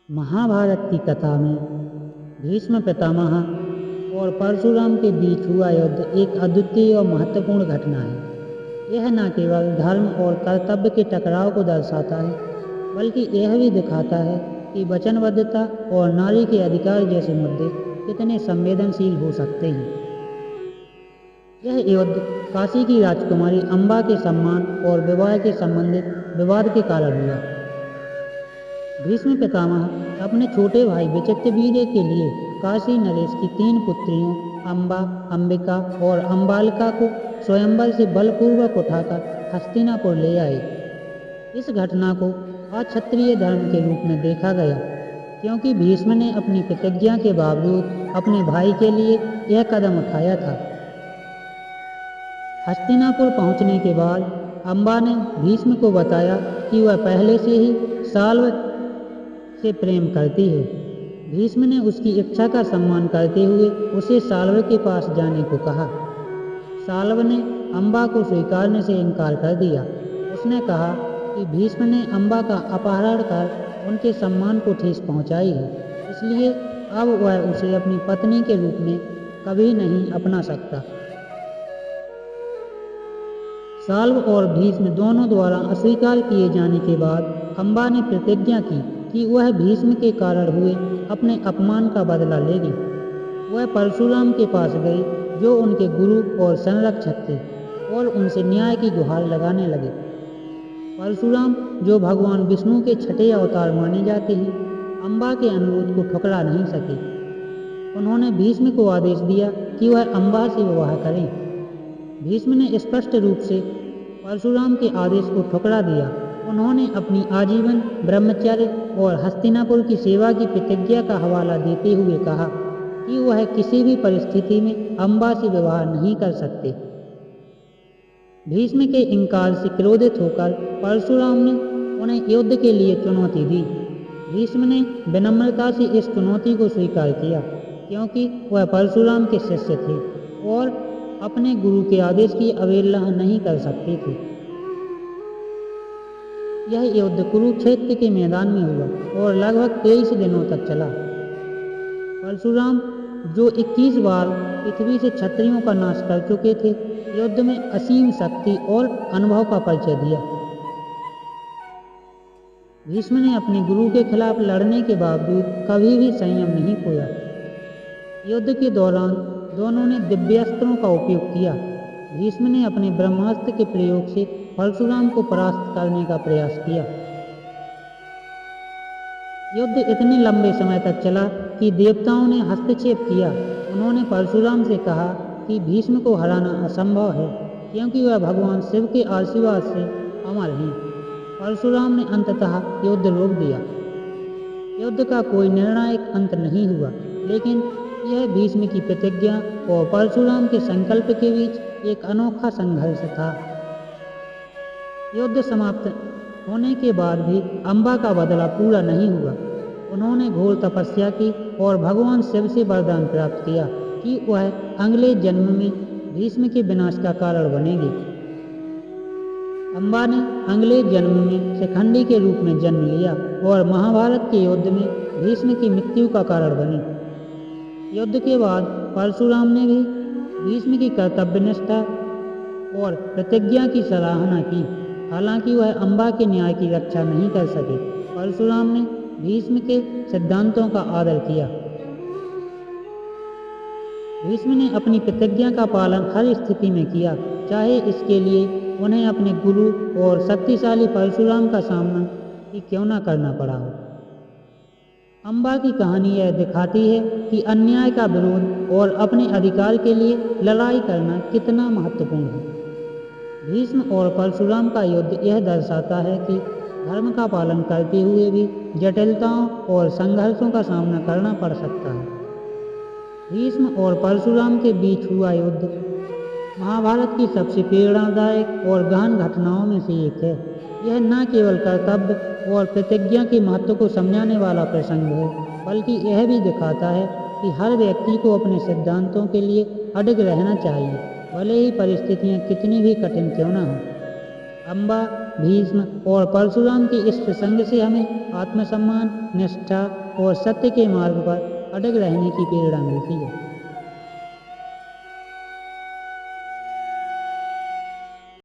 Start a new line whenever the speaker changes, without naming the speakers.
महाभारत की कथा में भीष्म पितामह और परशुराम के बीच हुआ युद्ध एक अद्वितीय और महत्वपूर्ण घटना है। यह न केवल धर्म और कर्तव्य के टकराव को दर्शाता है, बल्कि यह भी दिखाता है कि वचनबद्धता और नारी के अधिकार जैसे मुद्दे कितने संवेदनशील हो सकते हैं। यह युद्ध काशी की राजकुमारी अम्बा के सम्मान और विवाह के संबंधित विवाद के कारण हुआ। भीष्म पितामह अपने छोटे भाई विचित्रवीर्य के लिए काशी नरेश की 3 पुत्रियों अम्बा, अंबिका और अम्बालिका को स्वयंवर से बलपूर्वक उठाकर हस्तिनापुर ले आए। इस घटना को अक्षत्रिय धर्म के रूप में देखा गया, क्योंकि भीष्म ने अपनी प्रतिज्ञा के बावजूद अपने भाई के लिए यह कदम उठाया था। हस्तिनापुर पहुंचने के बाद अम्बा ने भीष्म को बताया कि वह पहले से ही साल्व से प्रेम करती है। भीष्म ने उसकी इच्छा का सम्मान करते हुए उसे साल्व के पास जाने को कहा। साल्व ने अम्बा को स्वीकारने से इनकार कर दिया। उसने कहा कि भीष्म ने अम्बा का अपहरण कर उनके सम्मान को ठेस पहुंचाई है, इसलिए अब वह उसे अपनी पत्नी के रूप में कभी नहीं अपना सकता। साल्व और भीष्म दोनों द्वारा अस्वीकार किए जाने के बाद अम्बा ने प्रतिज्ञा की कि वह भीष्म के कारण हुए अपने अपमान का बदला लेगी। वह परशुराम के पास गई, जो उनके गुरु और संरक्षक थे, और उनसे न्याय की गुहार लगाने लगे। परशुराम, जो भगवान विष्णु के छठे अवतार माने जाते हैं, अम्बा के अनुरोध को ठुकरा नहीं सके। उन्होंने भीष्म को आदेश दिया कि वह अम्बा से विवाह करें। भीष्म ने स्पष्ट रूप से परशुराम के आदेश को ठुकरा दिया। उन्होंने अपनी आजीवन ब्रह्मचर्य और हस्तिनापुर की सेवा की प्रतिज्ञा का हवाला देते हुए कहा कि वह किसी भी परिस्थिति में अम्बा से विवाह नहीं कर सकते। भीष्म के इनकार से क्रोधित होकर परशुराम ने उन्हें युद्ध के लिए चुनौती दी। भीष्म ने विनम्रता से इस चुनौती को स्वीकार किया, क्योंकि वह परशुराम के शिष्य थे और अपने गुरु के आदेश की अवहेलना नहीं कर सकते थे। यह युद्ध कुरुक्षेत्र के मैदान में हुआ और लगभग 23 दिनों तक चला। परशुराम, जो 21 बार पृथ्वी से क्षत्रियों का नाश कर चुके थे, युद्ध में असीम शक्ति और अनुभव का परिचय दिया। भीष्म ने अपने गुरु के खिलाफ लड़ने के बावजूद कभी भी संयम नहीं खोया। युद्ध के दौरान दोनों ने दिव्यास्त्रों का उपयोग किया। भीष्म ने अपने ब्रह्मास्त्र के प्रयोग से परशुराम को परास्त करने का प्रयास किया। युद्ध इतने लंबे समय तक चला कि देवताओं ने हस्तक्षेप किया। उन्होंने परशुराम से कहा कि भीष्म को हराना असंभव है, क्योंकि वह भगवान शिव के आशीर्वाद से अमर हैं। परशुराम ने अंततः युद्ध रोक दिया। युद्ध का कोई निर्णायक अंत नहीं हुआ, लेकिन यह भीष्म की प्रतिज्ञा और परशुराम के संकल्प के बीच एक अनोखा संघर्ष था। युद्ध समाप्त होने के बाद भी अम्बा का बदला पूरा नहीं हुआ। उन्होंने घोर तपस्या की और भगवान शिव से वरदान प्राप्त किया कि वह अगले जन्म में भीष्म के विनाश का कारण बनेगी। अम्बा ने अगले जन्म में शिखंडी के रूप में जन्म लिया और महाभारत के युद्ध में भीष्म की मृत्यु का कारण बनी। युद्ध के बाद परशुराम ने भी भीष्म की कर्तव्यनिष्ठा और प्रतिज्ञा की सराहना की। हालांकि वह अम्बा के न्याय की रक्षा नहीं कर सके, परशुराम ने भीष्म के सिद्धांतों का आदर किया। भीष्म ने अपनी प्रतिज्ञा का पालन हर स्थिति में किया, चाहे इसके लिए उन्हें अपने गुरु और शक्तिशाली परशुराम का सामना ही क्यों न करना पड़ा हो। अम्बा की कहानी यह दिखाती है कि अन्याय का विरोध और अपने अधिकार के लिए लड़ाई करना कितना महत्वपूर्ण है। भीष्म और परशुराम का युद्ध यह दर्शाता है कि धर्म का पालन करते हुए भी जटिलताओं और संघर्षों का सामना करना पड़ सकता है। भीष्म और परशुराम के बीच हुआ युद्ध महाभारत की सबसे प्रेरणादायक और गहन घटनाओं में से एक है। यह न केवल कर्तव्य और प्रतिज्ञा के महत्व को समझाने वाला प्रसंग है, बल्कि यह भी दिखाता है कि हर व्यक्ति को अपने सिद्धांतों के लिए अडिग रहना चाहिए, भले ही परिस्थितियां कितनी भी कठिन क्यों न हों। अम्बा भीष्म और परशुराम के इस प्रसंग से हमें आत्मसम्मान, निष्ठा और सत्य के मार्ग पर अड़ग रहने की प्रेरणा मिलती है।